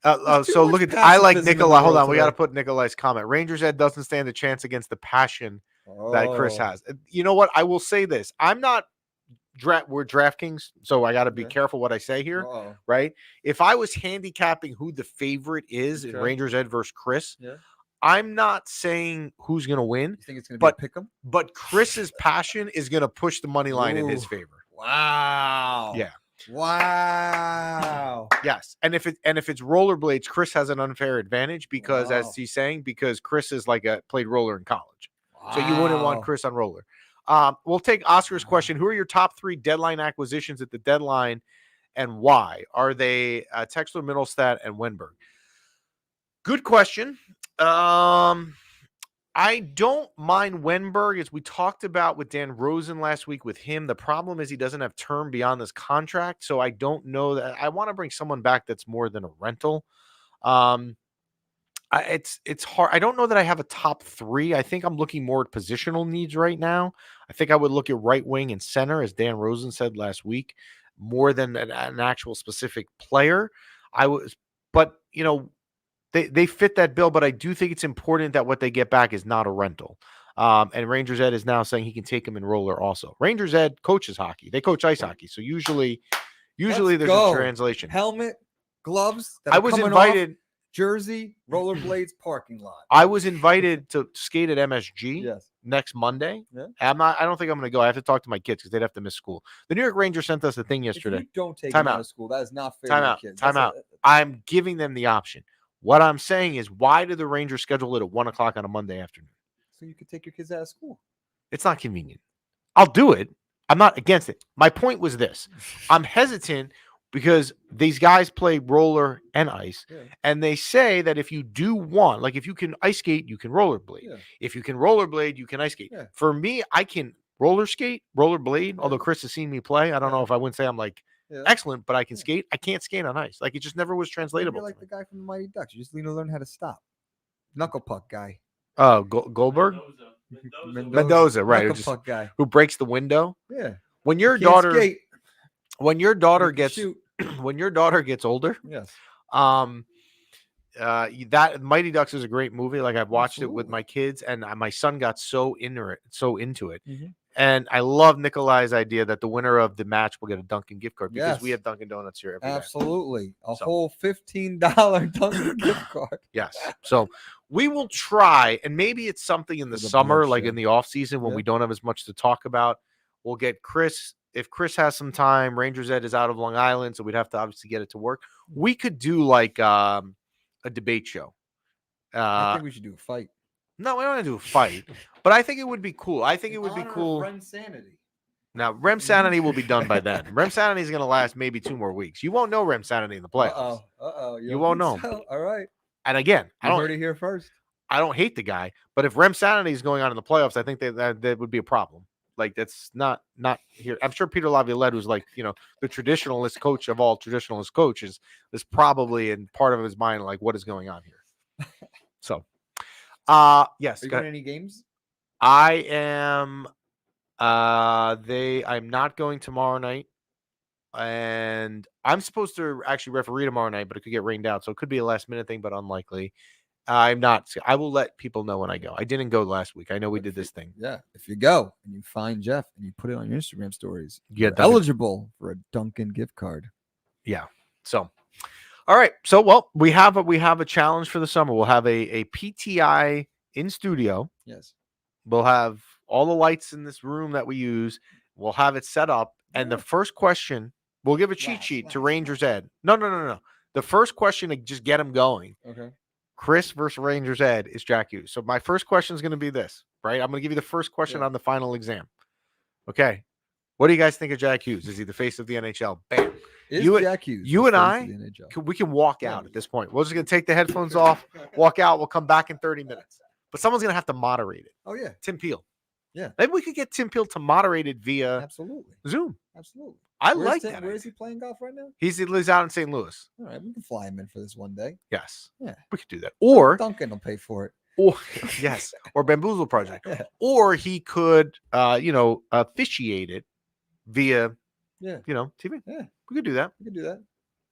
So much look at I like pacifism in the Nikolai. Hold world on, we got to today. put Nikolai's comment. Rangers Ed doesn't stand a chance against the passion that Chris Oh. has. You know what? I will say this. I'm not we're DraftKings, so I got to be Okay. careful what I say here, Uh-oh. right? If I was handicapping who the favorite is in Okay. Rangers Ed versus Chris, Yeah. I'm not saying who's going to win, You think it's going to be But- a pick 'em? but Chris's passion is going to push the money line in his Ooh. favor. Wow. Yeah. Wow. Yes, and if it's rollerblades, Chris has an unfair advantage because, Wow. as he's saying, because Chris is like played roller in college, so you wouldn't want Wow. Chris on roller. We'll take Oscar's question. Who are your top 3 deadline acquisitions at the deadline, and why? Are they Texler, Middlestat, and Wenberg? Good question. I don't mind Wenberg, as we talked about with Dan Rosen last week with him. The problem is he doesn't have term beyond this contract, so I don't know that I want to bring someone back that's more than a rental. It's hard. I don't know that I have a top 3. I think I'm looking more at positional needs right now. I think I would look at right wing and center, as Dan Rosen said last week, more than an actual specific player. But they fit that bill, but I do think it's important that what they get back is not a rental. And Rangers Ed is now saying he can take him in roller also. Rangers Ed coaches hockey. They coach ice hockey. So usually Let's there's go. a translation. Helmet, gloves. that I are was coming invited. off, jersey, rollerblades, parking lot. I was invited to skate at MSG Yes. next Monday. Yeah. I don't think I'm going to go. I have to talk to my kids because they'd have to miss school. The New York Rangers sent us a thing yesterday. If you don't take Time them out out. of school, that is not fair Time to out. the kids. Time out. I'm giving them the option. What I'm saying is, why do the Rangers schedule it at 1:00 on a Monday afternoon? So you could take your kids out of school. It's not convenient. I'll do it. I'm not against it. My point was this. I'm hesitant because these guys play roller and ice, Yeah. and they say that if you do one, like if you can ice skate, you can rollerblade. Yeah. If you can rollerblade, you can ice skate. Yeah. For me, I can roller skate, rollerblade, although Chris has seen me play. I don't know if I wouldn't say I'm like excellent, but I can skate. I can't skate on ice. Like it just never was translatable. You're like the guy from the Mighty Ducks. You just need to learn how to stop. Knuckle puck guy. Oh, Goldberg? Mendoza, right. Knuckle Just, puck guy. who breaks the window. Yeah. When your Can't daughter skate, when your daughter you can gets shoot. when your daughter gets older, Yes. that Mighty Ducks is a great movie. Like I've watched it with Absolutely. my kids, and my son got so into it. Mhm. And I love Nikolai's idea that the winner of the match will get a Dunkin' gift card because we Yes. have Dunkin' Donuts here every day. Absolutely. A So- whole $15 Dunkin' gift card. Yes. So we will try, and maybe it's something in the For the summer, like bloodshed. in the off season when Yeah. we don't have as much to talk about. We'll get Chris if Chris has some time, Rangers Ed is out of Long Island, so we'd have to obviously get it to work. We could do like a debate show. I think we should do a fight. No, we don't want to do a fight, but I think it would be cool. I think it would be cool. Rem Sanity. Now, Rem Sanity will be done by then. Rem Sanity is going to last maybe 2 more weeks. You won't know Rem Sanity in the playoffs. You won't know. So? All right. And again, I heard it here first. I don't hate the guy, but if Rem Sanity is going on in the playoffs, I think that would be a problem. Like, that's not here. I'm sure Peter Laviolette, who's like, the traditionalist coach of all traditionalist coaches, is probably in part of his mind like, what is going on here? So, yes. Are you going to any games? I am. I'm not going tomorrow night, and I'm supposed to actually referee tomorrow night, but it could get rained out, so it could be a last minute thing, but unlikely. I'm not. I will let people know when I go. I didn't go last week. I know we did this thing. Yeah, if you go and you find Jeff and you put it on your Instagram stories, you're eligible for a Dunkin' gift card. Yeah. So, all right. So, well, we have a challenge for the summer. We'll have a PTI in studio. Yes. We'll have all the lights in this room that we use. We'll have it set up. And the first question, we'll give a cheat sheet to Rangers Ed. No. The first question to just get them going. Okay. Chris versus Rangers Ed is Jack Hughes. So my first question is going to be this, right? I'm going to give you the first question on the final exam. Okay. What do you guys think of Jack Hughes? Is he the face of the NHL? Bam. Jack Hughes. You and I, we can walk out at this point. We're just going to take the headphones off, walk out. We'll come back in 30 minutes. But someone's going to have to moderate it. Oh, yeah. Tim Peele. Yeah. Maybe we could get Tim Peele to moderate it via Zoom. Absolutely. I like that. Where is he playing golf right now? He lives out in St. Louis. All right, we can fly him in for this one day. Yes. Yeah. We could do that. Or Duncan will pay for it. Or yes. Or Bamboozle Project. Yeah. Or he could officiate it via TV. Yeah. We could do that.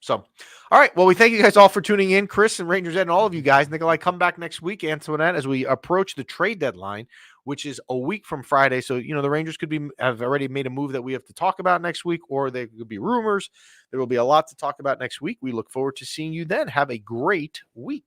So, all right. Well, we thank you guys all for tuning in. Chris and Rangers Ed and all of you guys. Nikolai, come back next week, Antoinette, as we approach the trade deadline, which is a week from Friday. So, the Rangers have already made a move that we have to talk about next week, or there could be rumors. There will be a lot to talk about next week. We look forward to seeing you then. Have a great week.